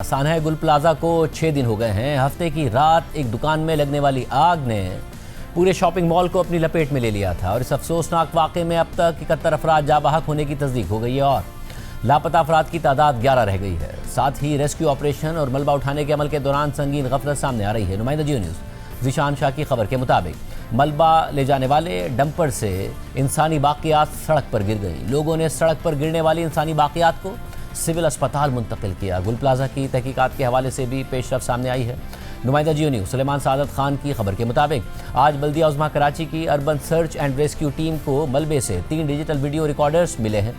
सानहा गुल प्लाजा को 6 दिन हो गए हैं। हफ्ते की रात एक दुकान में लगने वाली आग ने पूरे शॉपिंग मॉल को अपनी लपेट में ले लिया था और इस अफसोसनाक वाक़े में अब तक 71 अफराद जाबाहक होने की तस्दीक हो गई है और लापता अफराद की तादाद 11 रह गई है। साथ ही रेस्क्यू ऑपरेशन और मलबा उठाने के अमल के दौरान संगीन गफलत सामने आ रही है। नुमाइंदा जियो न्यूज़ ज़ीशान शाह की खबर के मुताबिक मलबा ले जाने वाले डंपर से इंसानी बाक़ियात सड़क पर गिर गई। लोगों ने सड़क पर गिरने वाली इंसानी बाक़ियात को सिविल अस्पताल मुंतकिल किया। गुल प्लाजा की तहकीकात के हवाले से भी पेशरफ सामने आई है। नुमाइंदा जियो न्यूज़ सुलेमान सादत खान की खबर के मुताबिक आज बल्दिया उज़्मा कराची की urban search and rescue team को मलबे से 3 डिजिटल वीडियो रिकॉर्डर्स मिले हैं,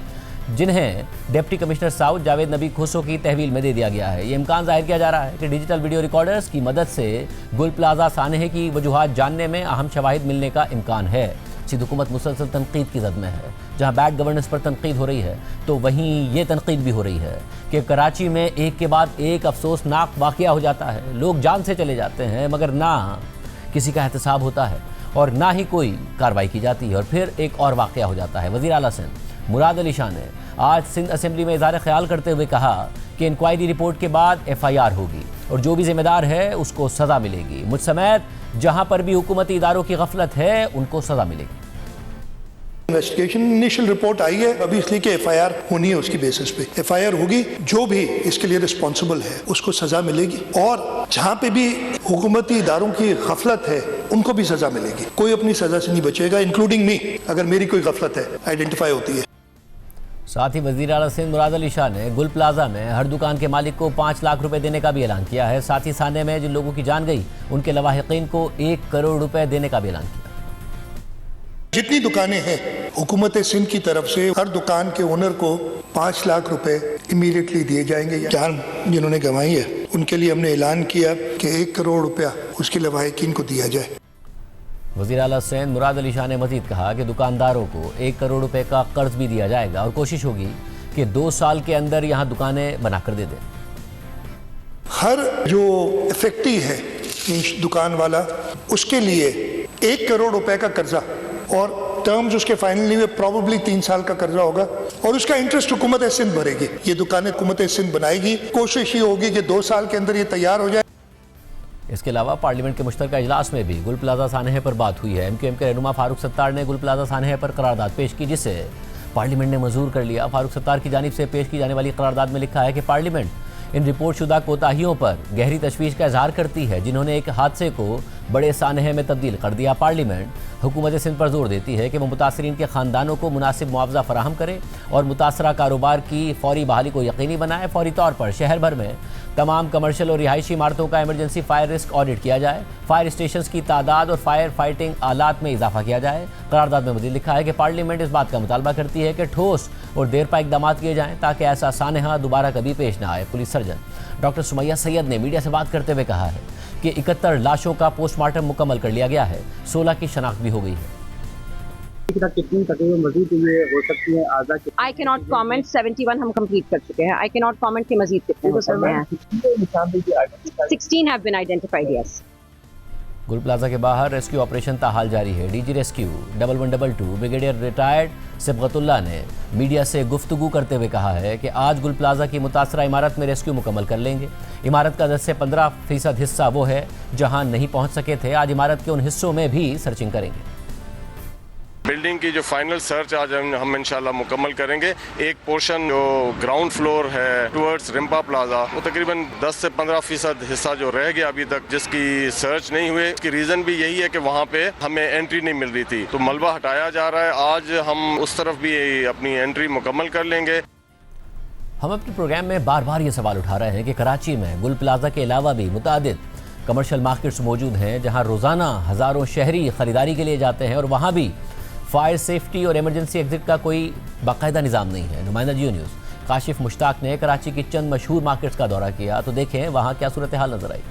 जिन्हें डिप्टी कमिश्नर साउथ जावेद नबी खुसो की तहवील में दे दिया गया है। ये इम्कान जाहिर किया जा रहा है कि डिजिटल वीडियो रिकॉर्डर्स की मदद से गुल प्लाजा सानहे की वजूहात जानने में अहम शवाहिद मिलने का इम्कान है। सिंध हुकूमत मुसलसल तनकीद की जद में है। जहाँ बैड गवर्नेंस पर तनकीद हो रही है तो वहीं ये तनकीद भी हो रही है कि कराची में एक के बाद एक अफसोसनाक वाक़या हो जाता है। लोग जान से चले जाते हैं मगर ना किसी का एहतसाब होता है और ना ही कोई कार्रवाई की जाती है और फिर एक और वाक़या हो जाता है। वज़ीर आला सिंध मुराद अली शाह ने आज सिंध असेंबली में इज़हार ख्याल करते हुए कहा कि इंक्वायरी रिपोर्ट के बाद FIR होगी और जो भी जिम्मेदार है उसको सज़ा मिलेगी। मुझ समेत जहाँ पर भी हुकूमती इदारों की गफलत है उनको सज़ा मिलेगी। इन्वेस्टिगेशन इनिशियल रिपोर्ट आई है अभी, इसलिए कि FIR होनी है, उसकी बेसिस पे FIR होगी। जो भी इसके लिए रिस्पॉन्सिबल है उसको सजा मिलेगी और जहाँ पे भी हुकूमती इदारों की गफलत है उनको भी सजा मिलेगी। कोई अपनी सजा से नहीं बचेगा, इंक्लूडिंग मी, अगर मेरी कोई गफलत है आइडेंटिफाई होती है। साथ ही वज़ीर आला सिंध मुराद अली शाह ने गुल प्लाजा में हर दुकान के मालिक को 5 लाख रुपए देने का भी ऐलान किया है। साथ ही साने में जिन लोगों की जान गई उनके लवाहिकीन को 1 करोड़ रुपए देने का भी ऐलान किया। जितनी दुकानें हैं हुकूमत सिंध की तरफ से हर दुकान के ओनर को 5 लाख रुपए इमीडिएटली दिए जाएंगे। जान जिन्होंने गंवाई है उनके लिए हमने ऐलान किया कि 1 करोड़ रुपया उसके लवाहिकीन को दिया जाए। वज़ीर आला सिंध मुराद अली शाह ने मज़ीद कहा कि दुकानदारों को 1 करोड़ रुपए का कर्ज भी दिया जाएगा और कोशिश होगी कि 2 साल के अंदर यहाँ दुकानें बनाकर दे दें। हर जो इफेक्टी है दुकान वाला उसके लिए 1 करोड़ रुपए का कर्जा और टर्म्स उसके फाइनली में प्रॉबेबली 3 साल का कर्जा होगा और उसका इंटरेस्ट हुकूमत सिंध भरेगी। ये दुकानें हुकूमत सिंध बनाएगी। कोशिश ये होगी कि 2 साल के अंदर ये तैयार हो जाए। इसके अलावा पार्लियामेंट के मुश्तरका इजलास में भी गुल प्लाजा सानहे पर बात हुई है। MQM के रहनुमा फारूक सत्तार ने गुल प्लाजा सानहे पर करारदाद पेश की जिसे पार्लियामेंट ने मंजूर कर लिया। फारूक सत्तार की जानिब से पेश की जाने वाली करारदाद में लिखा है कि पार्लियामेंट इन रिपोर्ट शुदा कोताहियों पर गहरी तशवीश का इजहार करती है जिन्होंने एक हादसे को बड़े सानहे में तब्दील कर दिया। पार्लियामेंट हुकूमत सिंध पर जोर देती है कि वह मुतासरीन के ख़ानदानों को मुनासिब मुआवजा फराहम करे और मुतासरा कारोबार की फौरी बहाली को यकीनी बनाए। फौरी तौर पर शहर भर में तमाम कमर्शियल और रिहायशी इमारतों का इमरजेंसी फायर रिस्क ऑडिट किया जाए। फायर स्टेशन की तादाद और फायर फाइटिंग आलात में इजाफा किया जाए। करारदाद में मज़ीद लिखा है कि पार्लियामेंट इस बात का मुतालबा करती है कि ठोस और देरपा इकदाम किए जाएँ ताकि ऐसा सानहा दोबारा कभी पेश न आए। Police surgeon doctor Sumaiya Syed ने मीडिया से बात करते हुए कहा है कि 71 लाशों का पोस्टमार्टम मुकम्मल कर लिया गया है। 16 की शनाख्त भी हो गई है। कितनी तकरीबन मजीद हो सकती है आज़ा की? I cannot comment. 71 हम कंप्लीट कर चुके हैं। I cannot comment कि मजीद कितने हो सकते हैं। 16 have been identified, yes. गुल प्लाजा के बाहर रेस्क्यू ऑपरेशन ताहाल जारी है। DG rescue 1112 brigadier retired Sibgatullah ने मीडिया से गुफ्तगू करते हुए कहा है कि आज गुल प्लाजा की मुतासरा इमारत में रेस्क्यू मुकम्मल कर लेंगे। इमारत का 10 से 15% हिस्सा वो है जहां नहीं पहुंच सके थे। आज इमारत के उन हिस्सों में भी सर्चिंग करेंगे। बिल्डिंग की जो फाइनल सर्च आज हम इंशाल्लाह मुकम्मल करेंगे। एक पोर्शन जो ग्राउंड फ्लोर है टुवर्ड्स रिम्पा प्लाजा वो तकरीबन 10 से 15% हिस्सा जो रह गया अभी तक जिसकी सर्च नहीं हुए। इसकी रीज़न भी यही है कि वहाँ पे हमें एंट्री नहीं मिल रही थी तो मलबा हटाया जा रहा है। आज हम उस तरफ भी अपनी एंट्री मुकम्मल कर लेंगे। हम अपने प्रोग्राम में बार बार ये सवाल उठा रहे हैं कि कराची में गुल प्लाजा के अलावा भी मुतादिद कमर्शियल मार्केट्स मौजूद हैं जहाँ रोज़ाना हज़ारों शहरी ख़रीदारी के लिए जाते हैं और वहाँ भी फायर सेफ्टी और इमरजेंसी एग्जिट का कोई बाकायदा निज़ाम नहीं है। नुमाइंदा जियो न्यूज़ काशिफ मुश्ताक ने कराची की चंद मशहूर मार्केट्स का दौरा किया तो देखें वहाँ क्या सूरत हाल नजर आई।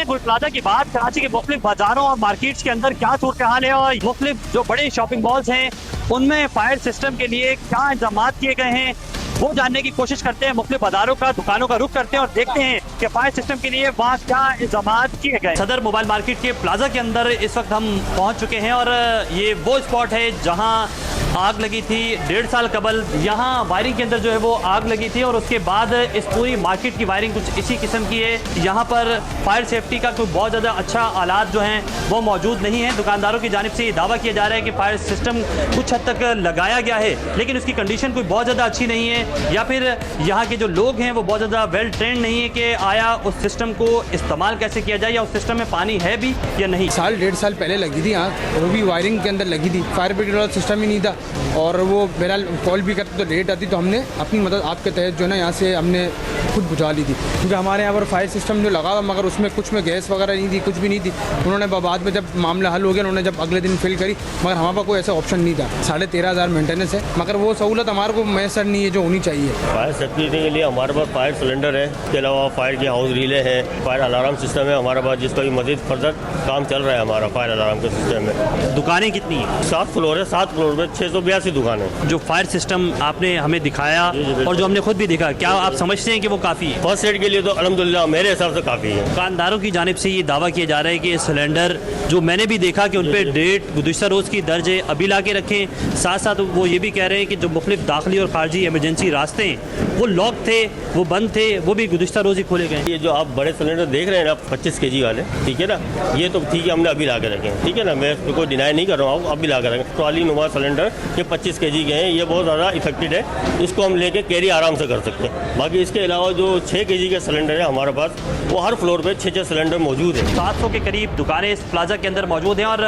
गुल प्लाजा की बात कराची के मुख्तलिफ बाजारों और मार्केट्स के अंदर क्या सूरत हाल है और मुख्तलिफ जो बड़े शॉपिंग मॉल्स हैं उनमें फायर सिस्टम के लिए क्या इंतजाम किए गए हैं वो जानने की कोशिश करते हैं। मुख्तलिफ बाजारों का दुकानों का रुख करते हैं और देखते हैं कि फायर सिस्टम के लिए वहाँ क्या इंतजाम किए गए। सदर मोबाइल मार्केट के प्लाजा के अंदर इस वक्त हम पहुँच चुके हैं और ये वो स्पॉट है जहाँ आग लगी थी 1.5 साल कबल। यहाँ वायरिंग के अंदर जो है वो आग लगी थी और उसके बाद इस पूरी मार्केट की वायरिंग कुछ इसी किस्म की है। यहाँ पर फायर सेफ्टी का कोई बहुत ज़्यादा अच्छा आलात जो हैं वो मौजूद नहीं है। दुकानदारों की जानिब से ये दावा किया जा रहा है कि फायर सिस्टम कुछ हद तक लगाया गया है, लेकिन उसकी कंडीशन कोई बहुत ज़्यादा अच्छी नहीं है, या फिर यहाँ के जो लोग हैं वो बहुत ज़्यादा वेल ट्रेंड नहीं है कि आया उस सिस्टम को इस्तेमाल कैसे किया जाए या उस सिस्टम में पानी है भी या नहीं। 1.5 साल पहले लगी थी आग, वो भी वायरिंग के अंदर लगी थी। फायर ब्रिगेड वाला सिस्टम ही नहीं था और वो बहरहाल कॉल भी करते तो लेट आती, तो हमने अपनी मदद आपके तहत जो है ना यहाँ से हमने खुद बुझा ली थी, क्योंकि हमारे यहाँ पर फायर सिस्टम जो लगा था मगर उसमें कुछ में गैस वगैरह नहीं थी, कुछ भी नहीं थी। उन्होंने बाद में जब मामला हल हो गया उन्होंने जब अगले दिन फिल करी, मगर हमारे पास कोई ऐसा ऑप्शन नहीं था। 13,500 मेंटेनेंस है, मगर वो सहूलत हमारे को मैसर नहीं है जो होनी चाहिए। फायर सेफ्टी के लिए हमारे पास फायर सिलेंडर है, इसके अलावा फायर के हाउस रिले हैं, फायर अलार्म सिस्टम है हमारे पास, जिसका भी मजीद फर्दर काम चल रहा है हमारा फायर अलार्म के सिस्टम में। दुकानें कितनी हैं? 7 फ्लोर है, 7 फ्लोर में 682 दुकान है। जो फायर सिस्टम आपने हमें दिखाया और जो हमने खुद भी देखा, क्या आप समझते हैं कि वो काफ़ी है? फर्स्ट एड के लिए तो अल्हम्दुलिल्लाह मेरे हिसाब से काफ़ी है। दुकानदारों की जानिब से ये दावा किया जा रहा है कि सिलेंडर जो मैंने भी देखा कि उन पर डेट गुज़िश्ता रोज़ की दर्ज है, अभी ला के रखें। साथ साथ वो ये भी कह रहे हैं कि जो मुख्तलिफ दाखिली और खारजी इमरजेंसी रास्ते हैं वो लॉक थे, वो बंद थे, वो भी गुज़िश्ता रोज़ ही खोले गए। ये जो आप बड़े सिलेंडर देख रहे हैं ना 25 kg वाले, ठीक है ना, ये तो ठीक है हमने अभी ला के रखे हैं, ठीक है ना, मैं कोई डिनाई नहीं कर रहा हूँ, अभी ला के रखें। ट्रॉली नुमा सिलेंडर ये 25 kg के हैं, ये बहुत ज़्यादा इफेक्टिव है, इसको हम लेके कैरी आराम से कर सकते हैं। बाकी इसके अलावा जो 6 kg के सिलेंडर है हमारे पास, वो हर फ्लोर पे 6 सिलेंडर मौजूद है। 700 के करीब दुकानें इस प्लाजा के अंदर मौजूद हैं और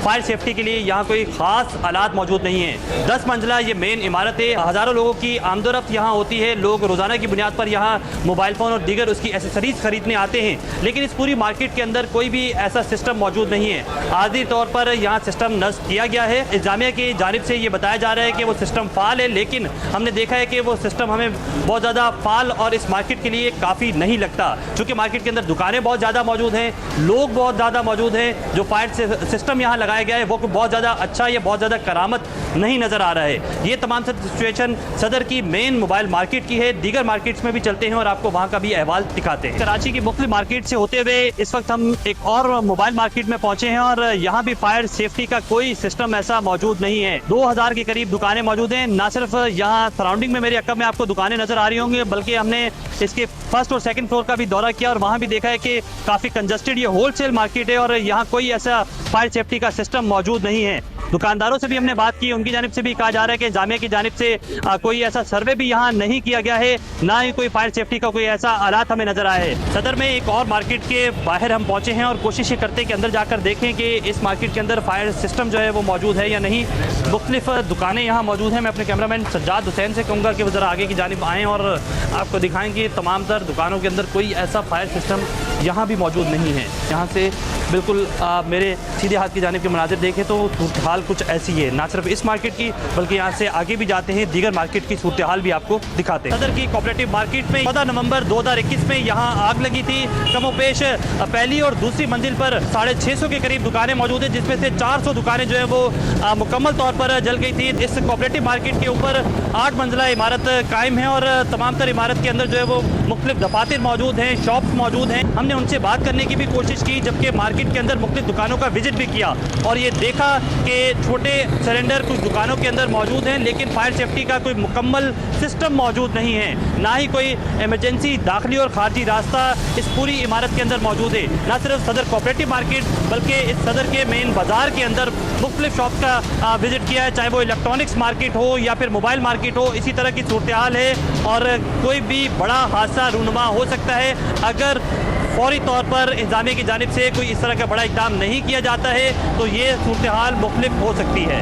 फायर सेफ्टी के लिए यहाँ कोई खास आलात मौजूद नहीं है। 10 मंजिला ये मेन इमारत है, हज़ारों लोगों की आमदोरफ्त यहाँ होती है, लोग रोज़ाना की बुनियाद पर यहाँ मोबाइल फ़ोन और दीगर उसकी एसेसरीज खरीदने आते हैं, लेकिन इस पूरी मार्केट के अंदर कोई भी ऐसा सिस्टम मौजूद नहीं है। आर्जी तौर पर यहाँ सिस्टम नस्ब किया गया है। इंतज़ामिया की जानिब से ये बताया जा रहा है कि वो सिस्टम फ़ाल है, लेकिन हमने देखा है कि वो सिस्टम हमें बहुत ज़्यादा फ़ाल और इस मार्केट के लिए काफ़ी नहीं लगता, चूँकि मार्केट के अंदर दुकानें बहुत ज़्यादा मौजूद हैं, लोग बहुत ज़्यादा मौजूद हैं। जो फायर सिस्टम यहाँ लगाया गया है वो बहुत ज़्यादा अच्छा या बहुत ज़्यादा करामत नहीं नज़र आ रहा है। ये तमाम सिचुएशन सदर की मेन मोबाइल मार्केट की है। दीगर मार्केट्स में भी चलते हैं और आपको वहाँ का भी अहवाल दिखाते हैं। कराची की मुख्तलिफ मार्केट से होते हुए इस वक्त हम एक और मोबाइल मार्केट में पहुँचे हैं और यहाँ भी फायर सेफ्टी का कोई सिस्टम ऐसा मौजूद नहीं है। 2000 के करीब दुकानें मौजूद हैं। ना सिर्फ यहाँ सराउंडिंग में मेरे अक्कब में आपको दुकानें नजर आ रही होंगी, बल्कि हमने इसके फर्स्ट और सेकंड फ्लोर का भी दौरा किया और वहाँ भी देखा है कि काफ़ी कंजस्टेड ये होलसेल मार्केट है और यहाँ कोई ऐसा फायर सेफ्टी का सिस्टम मौजूद नहीं है। दुकानदारों से भी हमने बात की, उनकी जानिब से भी कहा जा रहा है कि जामिया की जानिब से कोई ऐसा सर्वे भी यहाँ नहीं किया गया है, ना ही कोई फायर सेफ्टी का कोई ऐसा आलात हमें नजर आया है। सदर में एक और मार्केट के बाहर हम पहुँचे हैं और कोशिश ये करते हैं कि अंदर जाकर देखें कि इस मार्केट के अंदर फायर सिस्टम जो है वो मौजूद है या नहीं। मुख्तलिफ दुकानें यहाँ मौजूद हैं। मैं अपने कैमरामैन सज्जाद हुसैन से कहूँगा कि वो ज़रा आगे की जानिब आएँ और आपको दिखाएँ कि तमाम तर दुकानों के अंदर कोई ऐसा फायर सिस्टम यहाँ भी मौजूद नहीं है। यहाँ से बिल्कुल मेरे सीधे हाथ की जानिब के मनाजिर देखें तो सूरत हाल कुछ ऐसी है, ना सिर्फ इस मार्केट की बल्कि यहाँ से आगे भी जाते हैं, दीगर मार्केट की सूरत हाल भी आपको दिखाते हैं। सदर की कोऑपरेटिव मार्केट में 14 नवंबर 2021 में यहाँ आग लगी थी। कमोपेश पहली और दूसरी मंजिल पर 650 के करीब दुकानें मौजूद हैं, जिसमें से 400 दुकानें जो है वो मुकम्मल तौर पर जल गई थी। इस कोऑपरेटिव मार्केट के ऊपर 8 मंजिला इमारत कायम है और तमाम तर इमारत के अंदर जो है वो मुख्तलिफ दफातर मौजूद हैं, शॉप्स मौजूद हैं। हमने उनसे बात करने की भी कोशिश की, जबकि मार्केट के अंदर मुख्तलिफ दुकानों का विजिट भी किया और ये देखा कि छोटे सिलेंडर कुछ दुकानों के अंदर मौजूद हैं, लेकिन फायर सेफ्टी का कोई मुकम्मल सिस्टम मौजूद नहीं है, ना ही कोई इमरजेंसी दाखिली और खारजी रास्ता इस पूरी इमारत के अंदर मौजूद है। ना सिर्फ सदर कोऑपरेटिव मार्केट बल्कि इस सदर के मेन बाजार के अंदर मुख्तलिफ शॉप का विजिट किया है, चाहे वो इलेक्ट्रॉनिक्स मार्केट हो या फिर मोबाइल मार्केट हो। इसी तरह की सूरत हाल है और कोई भी बड़ा हादसा रूनुमा हो सकता है अगर फौरी तौर पर इंतजामिया की जानिब से कोई इस तरह का बड़ा इक़दाम नहीं किया जाता है, तो ये सूरत हाल मुख्तलिफ हो सकती है।